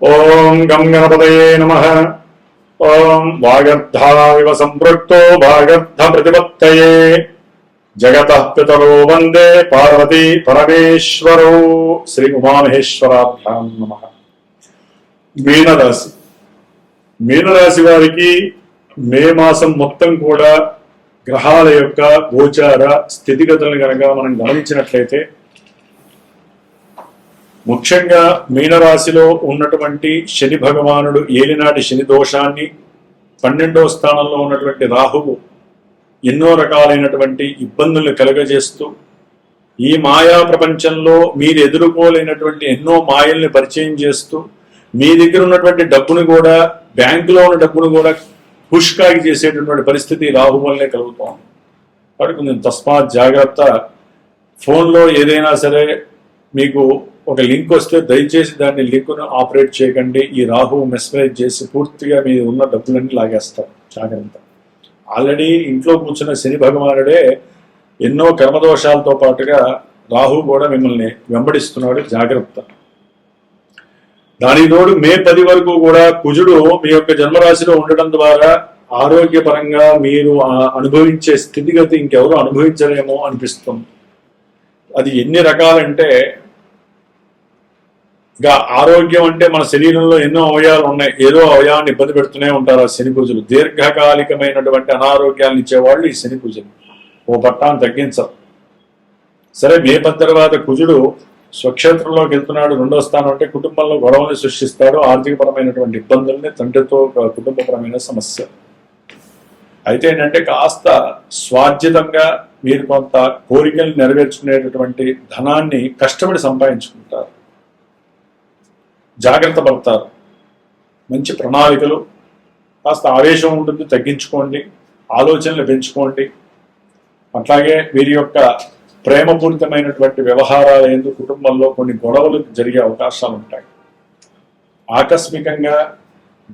ఓం గం గణపతయే నమః. ఓం వాగర్ధావివ సంపృక్తో వాగర్ధ ప్రతిపత్తయే జగతః పితరో వందే పార్వతీ పరమేశ్వరో. శ్రీ ఉమామహేశ్వరాభ్యాం నమః. మీనరాశి. మీనరాశి వారికి మే మాసం మొత్తం కూడా గ్రహాల యొక్క గోచార స్థితిగతులను కనుక మనం గమనించినట్లయితే, ముఖ్యంగా మీనరాశిలో ఉన్నటువంటి శని భగవానుడు ఏలినాటి శని దోషాన్ని, 12వ స్థానంలో ఉన్నటువంటి రాహువు ఎన్నో రకాలైనటువంటి ఇబ్బందులను కలుగజేస్తూ, ఈ మాయా ప్రపంచంలో మీరు ఎదుర్కోలేనటువంటి ఎన్నో మాయల్ని పరిచయం చేస్తూ, మీ దగ్గర ఉన్నటువంటి డబ్బును కూడా, బ్యాంకులో ఉన్న డబ్బును కూడా పుష్కాగి చేసేటటువంటి పరిస్థితి రాహు వల్లే కలుగుతాం. కాబట్టి కొంచెం తస్మాత్ జాగ్రత్త. ఫోన్లో ఏదైనా సరే మీకు ఒక లింక్ వస్తే దయచేసి దాన్ని లింక్ను ఆపరేట్ చేయకండి. ఈ రాహు మెస్మరైజ్ చేసి పూర్తిగా మీరు ఉన్న డబ్బులన్నీ లాగేస్తారు. జాగ్రత్త. ఆల్రెడీ ఇంట్లో కూర్చున్న శని భగవానుడే ఎన్నో కర్మదోషాలతో పాటుగా రాహు కూడా మిమ్మల్ని వెంబడిస్తున్నాడు. జాగ్రత్త. దానికి తోడు మే 10 వరకు కూడా కుజుడు మీ యొక్క జన్మరాశిలో ఉండటం ద్వారా ఆరోగ్యపరంగా మీరు అనుభవించే స్థితిగతి ఇంకెవరూ అనుభవించలేమో అనిపిస్తుంది. అది ఎన్ని రకాలంటే, ఇంకా ఆరోగ్యం అంటే మన శరీరంలో ఎన్నో అవయవాలు ఉన్నాయి. ఏదో అవయవాన్ని ఇబ్బంది పెడుతూనే ఉంటారు ఆ శని కుజులు. దీర్ఘకాలికమైనటువంటి అనారోగ్యాలను ఇచ్చేవాళ్ళు ఈ శని కుజులు. ఓ పట్టాన్ని తగ్గించరు. సరే, మే 10 తర్వాత కుజుడు స్వక్షేత్రంలోకి వెళ్తున్నాడు. 2వ స్థానం అంటే కుటుంబంలో గొడవలు సృష్టిస్తాడు. ఆర్థికపరమైనటువంటి ఇబ్బందుల్ని, తండ్రితో కుటుంబపరమైన సమస్య. అయితే ఏంటంటే, కాస్త స్వార్జితంగా మీరు కొంత కోరికలు నెరవేర్చుకునేటటువంటి ధనాన్ని కష్టపడి సంపాదించుకుంటారు. జాగ్రత్త పడతారు. మంచి ప్రణాళికలు, కాస్త ఆవేశం ఉంటుంది, తగ్గించుకోండి. ఆలోచనలు పెంచుకోండి. అట్లాగే వీరి యొక్క ప్రేమపూరితమైనటువంటి వ్యవహారాల యందు కుటుంబంలో కొన్ని గొడవలు జరిగే అవకాశాలు ఉంటాయి. ఆకస్మికంగా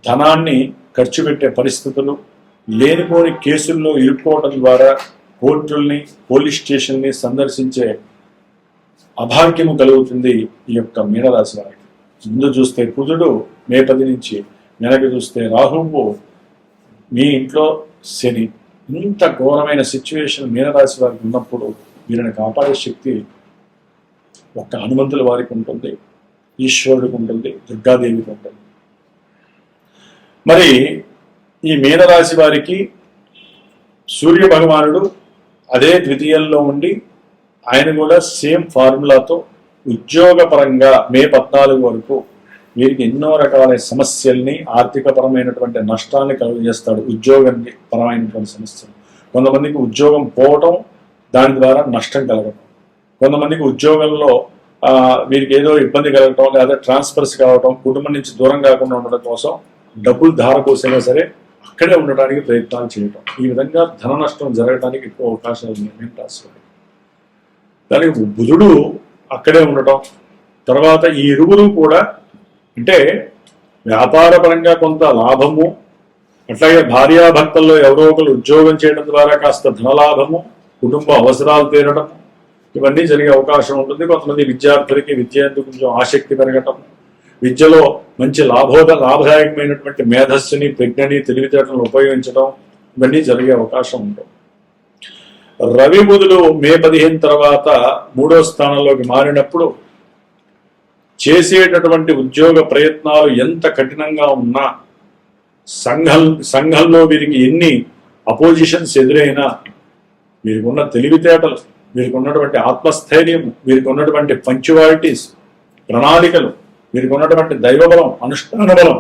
ధనాన్ని ఖర్చు పెట్టే పరిస్థితులు, లేనిపోని కేసుల్లో ఇరుక్కోవడం ద్వారా కోర్టుల్ని, పోలీస్ స్టేషన్ని సందర్శించే అభాగ్యము కలుగుతుంది ఈ యొక్క మీనరాశి వారికి. ముందు చూస్తే కుజుడు మే 10 నుంచి, వెనక చూస్తే రాహువు, మీ ఇంట్లో శని. ఇంత ఘోరమైన సిచ్యువేషన్ మీనరాశి వారికి ఉన్నప్పుడు వీరిని కాపాడే శక్తి ఒక్క హనుమంతుల వారికి ఉంటుంది, ఈశ్వరుడికి ఉంటుంది, దుర్గాదేవికి ఉంటుంది. మరి ఈ మీనరాశి వారికి సూర్య భగవానుడు అదే ద్వితీయంలో ఉండి, ఆయన కూడా సేమ్ ఫార్ములాతో ఉద్యోగపరంగా మే 14 వరకు వీరికి ఎన్నో రకాల సమస్యల్ని, ఆర్థికపరమైనటువంటి నష్టాన్ని కలుగజేస్తాడు. ఉద్యోగానికి పరమైనటువంటి సమస్యలు. కొంతమందికి ఉద్యోగం పోవటం, దాని ద్వారా నష్టం కలగటం. కొంతమందికి ఉద్యోగంలో వీరికి ఏదో ఇబ్బంది కలగటం, లేదా ట్రాన్స్ఫర్స్ కావటం, కుటుంబం నుంచి దూరం కాకుండా ఉండడం కోసం డబ్బులు ధారపోసైనా సరే అక్కడే ఉండటానికి ప్రయత్నాలు చేయటం. ఈ విధంగా ధన నష్టం జరగడానికి ఎక్కువ అవకాశాలు ఉన్నాయి రాశి. దానికి బుధుడు అక్కడే ఉండటం, తర్వాత ఈ ఇరువురు కూడా, అంటే వ్యాపారపరంగా కొంత లాభము, అట్లాగే భార్యాభర్తల్లో ఎవరో ఒకరు ఉద్యోగం చేయడం ద్వారా కాస్త ధనలాభము, కుటుంబ అవసరాలు తీరడం, ఇవన్నీ జరిగే అవకాశం ఉంటుంది. కొంతమంది విద్యార్థులకి విద్య ఎందుకు కొంచెం ఆసక్తి పెరగటం, విద్యలో మంచి లాభదాయకమైనటువంటి మేధస్సుని, ప్రజ్ఞని, తెలివితేటలను ఉపయోగించడం, ఇవన్నీ జరిగే అవకాశం ఉంటుంది. రవి బుధుడు మే 15 తర్వాత 3వ స్థానంలోకి మారినప్పుడు చేసేటటువంటి ఉద్యోగ ప్రయత్నాలు ఎంత కఠినంగా ఉన్నా, సంఘంలో వీరికి ఎన్ని అపోజిషన్స్ ఎదురైనా, వీరికి ఉన్న తెలివితేటలు, వీరికి ఉన్నటువంటి ఆత్మస్థైర్యం, వీరికి ఉన్నటువంటి పంక్చువాలిటీస్, ప్రణాళికలు, వీరికి ఉన్నటువంటి దైవబలం, అనుష్ఠాన బలం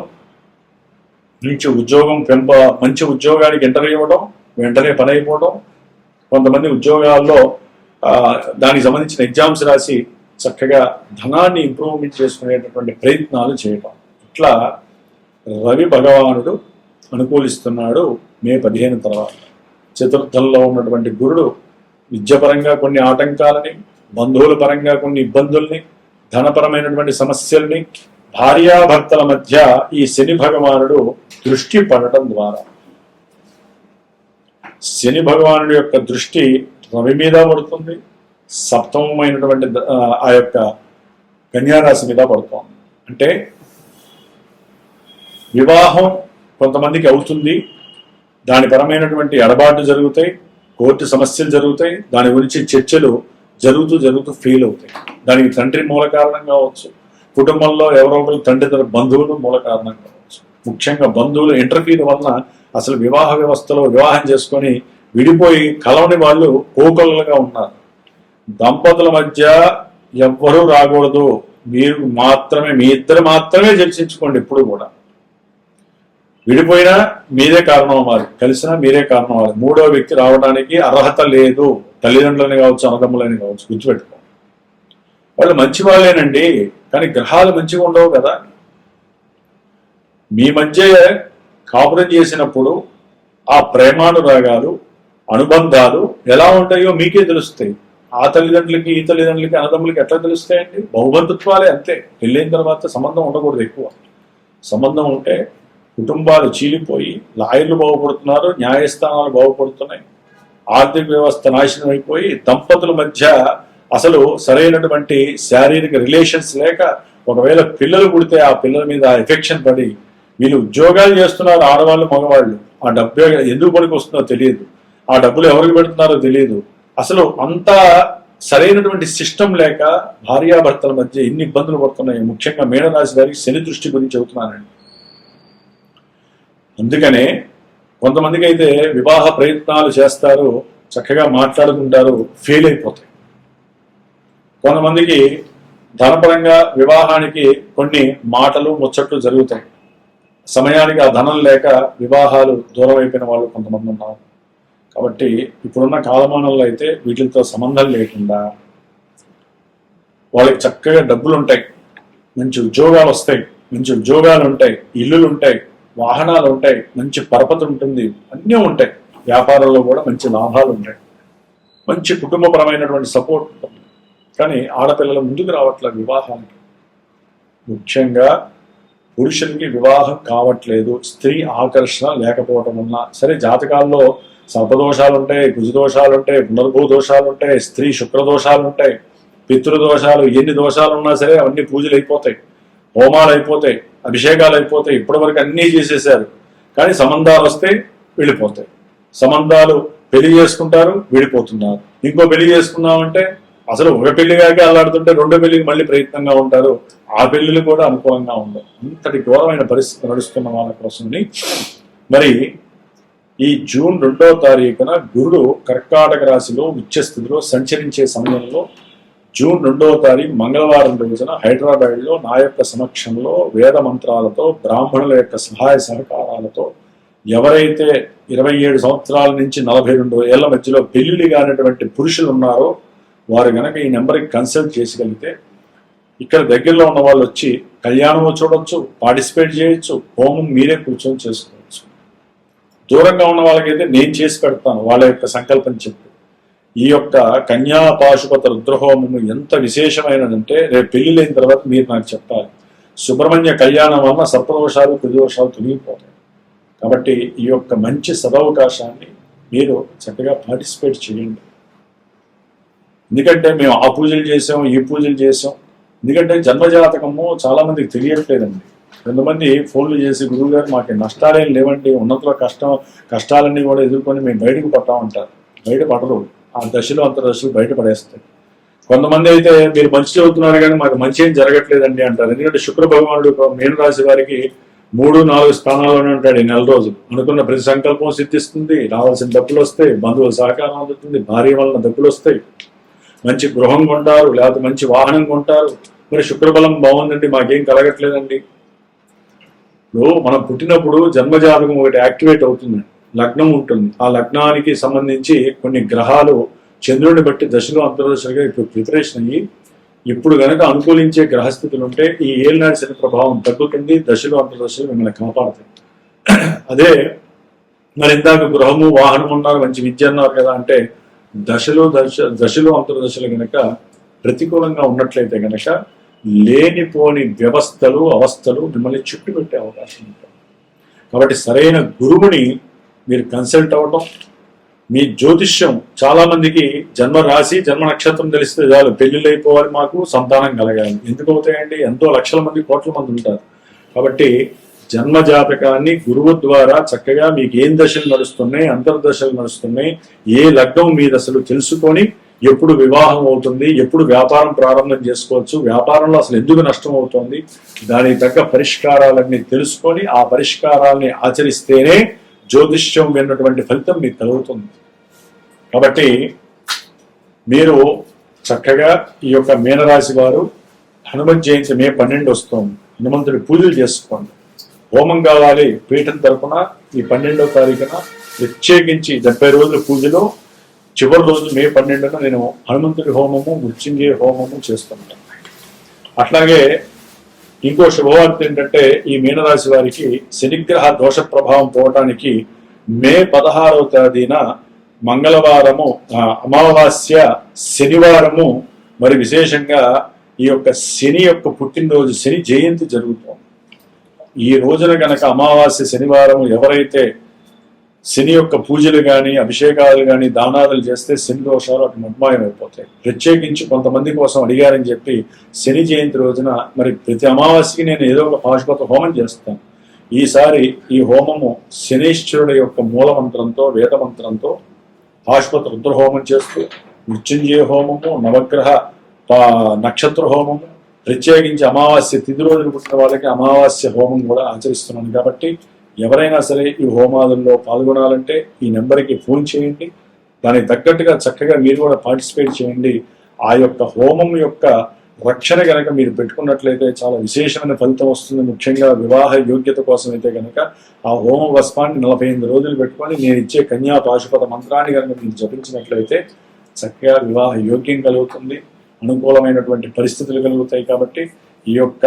నుంచి మంచి ఉద్యోగానికి ఇంటర్వ్యూ ఇవ్వడం, వెంటనే పని అయిపోవడం. కొంతమంది ఉద్యోగాల్లో దానికి సంబంధించిన ఎగ్జామ్స్ రాసి చక్కగా ధనాన్ని ఇంప్రూవ్మెంట్ చేసుకునేటటువంటి ప్రయత్నాలు చేయటం. ఇట్లా రవి భగవానుడు అనుకూలిస్తున్నాడు మే 15 తర్వాత. చతుర్థంలో ఉన్నటువంటి గురుడు విద్యపరంగా కొన్ని ఆటంకాలని, బంధువుల పరంగా కొన్ని ఇబ్బందుల్ని, ధనపరమైనటువంటి సమస్యల్ని, భార్యాభర్తల మధ్య ఈ శని భగవానుడు దృష్టి పడటం ద్వారా, శని భగవానుడి యొక్క దృష్టి రవి మీద పడుతుంది, సప్తమమైనటువంటి ఆ యొక్క కన్యారాశి మీద పడుతోంది. అంటే వివాహం కొంతమందికి అవుతుంది, దాని పరమైనటువంటి ఎడబాట్లు జరుగుతాయి, కోర్టు సమస్యలు జరుగుతాయి, దాని గురించి చర్చలు జరుగుతూ ఫెయిల్ అవుతాయి. దానికి తండ్రి మూల కారణం కావచ్చు, కుటుంబంలో ఎవరో ఒకరు తండ్రి బంధువులు మూల కారణం కావచ్చు. ముఖ్యంగా బంధువులు ఇంటర్ఫీర్ వలన అసలు వివాహ వ్యవస్థలో వివాహం చేసుకొని విడిపోయి కలవని వాళ్ళు కోకొల్లగా ఉన్నారు. దంపతుల మధ్య ఎవ్వరూ రాకూడదు, మీరు మాత్రమే, మీ ఇద్దరు మాత్రమే చర్చించుకోండి. ఇప్పుడు కూడా విడిపోయినా మీరే కారణం అవ్వాలి, కలిసినా మీరే కారణం అవ్వాలి. మూడో వ్యక్తి రావడానికి అర్హత లేదు. తల్లిదండ్రులని కావచ్చు, అన్నదమ్ములని కావచ్చు, గుర్తుపెట్టుకో. వాళ్ళు మంచి వాళ్ళేనండి, కానీ గ్రహాలు మంచిగా ఉండవు కదా. మీ మధ్య కాపురం చేసినప్పుడు ఆ ప్రేమానురాగాలు, అనుబంధాలు ఎలా ఉంటాయో మీకే తెలుస్తాయి. ఆ తల్లిదండ్రులకి ఈ తల్లిదండ్రులకి అన్నదమ్ములకి ఎట్లా తెలుస్తాయండి? బహుబంధుత్వాలే అంతే. పెళ్ళైన తర్వాత సంబంధం ఉండకూడదు ఎక్కువ. సంబంధం ఉంటే కుటుంబాలు చీలిపోయి లాయర్లు బాగుపడుతున్నారు, న్యాయస్థానాలు బాగుపడుతున్నాయి, ఆర్థిక వ్యవస్థ నాశనం అయిపోయి దంపతుల మధ్య అసలు సరైనటువంటి శారీరక రిలేషన్స్ లేక ఒకవేళ పిల్లలు పుడితే ఆ పిల్లల మీద ఎఫెక్షన్ పడి వీళ్ళు ఉద్యోగాలు చేస్తున్నారు, ఆడవాళ్ళు మగవాళ్ళు. ఆ డబ్బు ఎందుకు పనికి వస్తుందో తెలియదు, ఆ డబ్బులు ఎవరికి పెడుతున్నారో తెలియదు. అసలు అంతా సరైనటువంటి సిస్టమ్ లేక భార్యాభర్తల మధ్య ఎన్ని ఇబ్బందులు పడుతున్నాయి. ముఖ్యంగా మీనరాశి వారికి శని దృష్టి గురించి చెబుతున్నానండి. అందుకనే కొంతమందికి అయితే వివాహ ప్రయత్నాలు చేస్తారు, చక్కగా మాట్లాడుకుంటారు, ఫెయిల్ అయిపోతాయి. కొంతమందికి ధనపరంగా వివాహానికి కొన్ని మాటలు ముచ్చట్లు జరుగుతాయి, సమయానికి ఆ ధనం లేక వివాహాలు దూరం అయిపోయిన వాళ్ళు కొంతమంది ఉన్నారు. కాబట్టి ఇప్పుడున్న కాలమానంలో అయితే వీటితో సంబంధం లేకుండా వాళ్ళకి చక్కగా డబ్బులు ఉంటాయి, మంచి ఉద్యోగాలు వస్తాయి, మంచి ఉద్యోగాలు ఉంటాయి, ఇల్లులు ఉంటాయి, వాహనాలు ఉంటాయి, మంచి పరపతి ఉంటుంది, అన్నీ ఉంటాయి. వ్యాపారంలో కూడా మంచి లాభాలు ఉంటాయి, మంచి కుటుంబపరమైనటువంటి సపోర్ట్ ఉంటుంది. కానీ ఆడపిల్లలు ముందుకు రావట్లేదు వివాహానికి. ముఖ్యంగా పురుషులకి వివాహం కావట్లేదు, స్త్రీ ఆకర్షణ లేకపోవటం వల్ల. సరే, జాతకాల్లో సర్పదోషాలు ఉంటాయి, కుజదోషాలు ఉంటాయి, పునర్భూ దోషాలు ఉంటాయి, స్త్రీ శుక్రదోషాలు ఉంటాయి, పితృదోషాలు, ఎన్ని దోషాలు ఉన్నా సరే అవన్నీ పూజలు అయిపోతాయి, హోమాలు అయిపోతాయి, అభిషేకాలు అయిపోతాయి. ఇప్పటివరకు అన్నీ చేసేసారు, కానీ సంబంధాలు వస్తే వెళ్ళిపోతాయి. సంబంధాలు పెళ్లి చేసుకుంటారు, విడిపోతున్నారు. ఇంకో పెళ్లి చేసుకున్నామంటే అసలు ఒక పెళ్లిగాకే అల్లాడుతుంటే రెండో పెళ్లికి మళ్ళీ ప్రయత్నంగా ఉంటారు. ఆ పెళ్లిలు కూడా అనుకూలంగా ఉండవు. అంతటి ఘోరమైన పరిస్థితి నడుస్తున్న వాళ్ళ కోసమని మరి ఈ జూన్ 2వ తారీఖున గురుడు కర్కాటక రాశిలో ఉచ్చస్థితిలో సంచరించే సమయంలో జూన్ 2వ తారీఖు మంగళవారం రోజున హైదరాబాద్లో నా యొక్క సమక్షంలో వేద మంత్రాలతో, బ్రాహ్మణుల యొక్క సహాయ సహకారాలతో ఎవరైతే 27 సంవత్సరాల నుంచి 42 ఏళ్ల మధ్యలో పెళ్లిళ్ళు కానటువంటి పురుషులు ఉన్నారో వారు గనక ఈ నెంబర్కి కన్సల్ట్ చేసగలిగితే ఇక్కడ దగ్గరలో ఉన్న వాళ్ళు వచ్చి కళ్యాణం చూడొచ్చు, పార్టిసిపేట్ చేయొచ్చు, హోమం మీరే కూర్చొని చేసుకోవచ్చు. దూరంగా ఉన్న వాళ్ళకైతే నేను చేసి పెడతాను, వాళ్ళ యొక్క సంకల్పం చెప్పి. ఈ యొక్క కన్యా పాశుపత రుద్రహోమము ఎంత విశేషమైనదంటే రేపు పెళ్లి లేని తర్వాత మీరు నాకు చెప్పాలి. సుబ్రహ్మణ్య కళ్యాణం వలన సర్పదోషాలు, కుదోషాలు తొలగిపోతాయి. కాబట్టి ఈ యొక్క మంచి సదవకాశాన్ని మీరు చక్కగా పార్టిసిపేట్ చేయండి. ఎందుకంటే మేము ఆ పూజలు చేసాం, ఈ పూజలు చేసాం. ఎందుకంటే జన్మజాతకము చాలా మందికి తెలియట్లేదండి. కొంతమంది ఫోన్లు చేసి గురువు గారు మాకు నష్టాలేం లేవండి, ఉన్నతలో కష్టాలన్నీ కూడా ఎదుర్కొని మేము బయటకు పట్టామంటారు. బయటపడరు, ఆ దశలు అంతర్దశలు బయటపడేస్తాయి. కొంతమంది అయితే మీరు మంచి చదువుతున్నారు కానీ మాకు మంచి ఏం జరగట్లేదండి అంటారు. ఎందుకంటే శుక్ర భగవానుడు మీనరాశి వారికి 3-4 స్థానాల్లోనే ఉంటాడు. ఈ నెల రోజులు అనుకున్న ప్రతి సంకల్పం సిద్ధిస్తుంది, రావాల్సిన డబ్బులు వస్తాయి, బంధువుల సహకారం అందుతుంది, భార్య వలన డబ్బులు వస్తాయి, మంచి గృహం కొంటారు, లేకపోతే మంచి వాహనం కొంటారు. మరి శుక్రబలం బాగుందండి, మాకేం కలగట్లేదండి. ఇప్పుడు మనం పుట్టినప్పుడు జన్మజాతకం ఒకటి యాక్టివేట్ అవుతుంది, లగ్నం ఉంటుంది. ఆ లగ్నానికి సంబంధించి కొన్ని గ్రహాలు చంద్రుడిని బట్టి దశలు అంతర్దశలుగా ఇప్పుడు ప్రిపరేషన్ అయ్యి ఇప్పుడు గనక అనుకూలించే గ్రహస్థితులు ఉంటే ఈ ఏళ్ళనాటి శని ప్రభావం తగ్గుతుంది, దశలు అంతర్దశలు మిమ్మల్ని కాపాడుతాయి. అదే మరి ఇందాక గృహము, వాహనం ఉన్నారు, మంచి విద్య అన్నారు కదా అంటే దశలు అంతర్దశలు గనక ప్రతికూలంగా ఉన్నట్లయితే గనక లేనిపోని వ్యవస్థలు, అవస్థలు మిమ్మల్ని చుట్టుపెట్టే అవకాశం ఉంటుంది. కాబట్టి సరైన గురువుని మీరు కన్సల్ట్ అవ్వటం. మీ జ్యోతిష్యం చాలా మందికి జన్మ రాశి, జన్మ నక్షత్రం తెలిస్తే చాలు, పెళ్లిళ్ళు అయిపోవాలి, మాకు సంతానం కలగాలి. ఎందుకు అవుతాయండి? ఎంతో లక్షల మంది, కోట్ల మంది ఉంటారు. కాబట్టి జన్మ జాతకాన్ని గురువు ద్వారా చక్కగా మీకు ఏం దశలు నడుస్తున్నాయి, అంతర్దశలు నడుస్తున్నాయి, ఏ లగ్నం మీద అసలు తెలుసుకొని ఎప్పుడు వివాహం అవుతుంది, ఎప్పుడు వ్యాపారం ప్రారంభం చేసుకోవచ్చు, వ్యాపారంలో అసలు ఎందుకు నష్టం అవుతుంది, దానికి తగ్గ పరిష్కారాలన్నీ తెలుసుకొని ఆ పరిష్కారాలని ఆచరిస్తేనే జ్యోతిష్యం విన్నటువంటి ఫలితం మీకు కలుగుతుంది. కాబట్టి మీరు చక్కగా ఈ యొక్క మీనరాశి వారు హనుమత్ జయంతి మే 12 వస్తుంది, హనుమంతుడి పూజలు చేసుకోండి. హోమం కావాలి పీఠం తరపున ఈ 12వ తారీఖున ప్రత్యేకించి 70 రోజుల పూజలో చివరి రోజు మే 12న నేను హనుమంతుడి హోమము, మృత్యుంజయ హోమము చేస్తుంటాను. అట్లాగే ఇంకో శుభవార్త ఏంటంటే ఈ మీనరాశి వారికి శనిగ్రహ దోష ప్రభావం పోవటానికి మే 16వ తేదీన మంగళవారము అమావాస్య శనివారము మరి విశేషంగా ఈ యొక్క శని యొక్క పుట్టినరోజు శని జయంతి జరుగుతుంది. ఈ రోజున గనక అమావాస్య శనివారం ఎవరైతే శని యొక్క పూజలు కానీ అభిషేకాలు కానీ దానాదులు చేస్తే శని దోషాలు అటు నిర్మాయం అయిపోతాయి. ప్రత్యేకించి కొంతమంది కోసం అడిగారని చెప్పి శని జయంతి రోజున మరి ప్రతి అమావాస్యకి నేను ఏదో ఒక పాశుపత హోమం చేస్తాను. ఈసారి ఈ హోమము శనీశ్వరుడు యొక్క మూలమంత్రంతో వేదమంత్రంతో పాశుపత రుద్రహోమం చేస్తూ మృత్యుంజయ హోమము, నవగ్రహ నక్షత్ర హోమము, ప్రత్యేకించి అమావాస్య తిథి రోజులు పుట్టిన వాళ్ళకి అమావాస్య హోమం కూడా ఆచరిస్తున్నాను. కాబట్టి ఎవరైనా సరే ఈ హోమాదుల్లో పాల్గొనాలంటే ఈ నెంబర్కి ఫోన్ చేయండి, దానికి తగ్గట్టుగా చక్కగా మీరు కూడా పార్టిసిపేట్ చేయండి. ఆ యొక్క హోమం యొక్క రక్షణ కనుక మీరు పెట్టుకున్నట్లయితే చాలా విశేషమైన ఫలితం వస్తుంది. ముఖ్యంగా వివాహ యోగ్యత కోసం అయితే కనుక ఆ హోమ వస్పాన్ని 45 రోజులు పెట్టుకొని నేను ఇచ్చే కన్యా పాశుపత మంత్రాన్ని కనుక మీరు జపించినట్లయితే చక్కగా వివాహ యోగ్యం కలుగుతుంది, అనుకూలమైనటువంటి పరిస్థితులు కలుగుతాయి. కాబట్టి ఈ యొక్క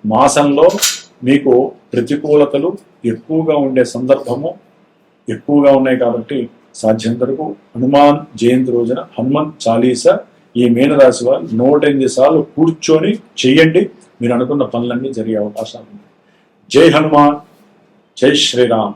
మాసంలో మీకు ప్రతికూలతలు ఎక్కువగా ఉండే సందర్భము ఎక్కువగా ఉన్నాయి. కాబట్టి సాధ్యం వరకు హనుమాన్ జయంతి రోజున హనుమాన్ చాలీసా ఈ మీనరాశి వారు 108 సార్లు కూర్చొని చెయ్యండి, మీరు అనుకున్న పనులన్నీ జరిగే అవకాశాలు ఉన్నాయి. జై హనుమాన్, జై శ్రీరామ్.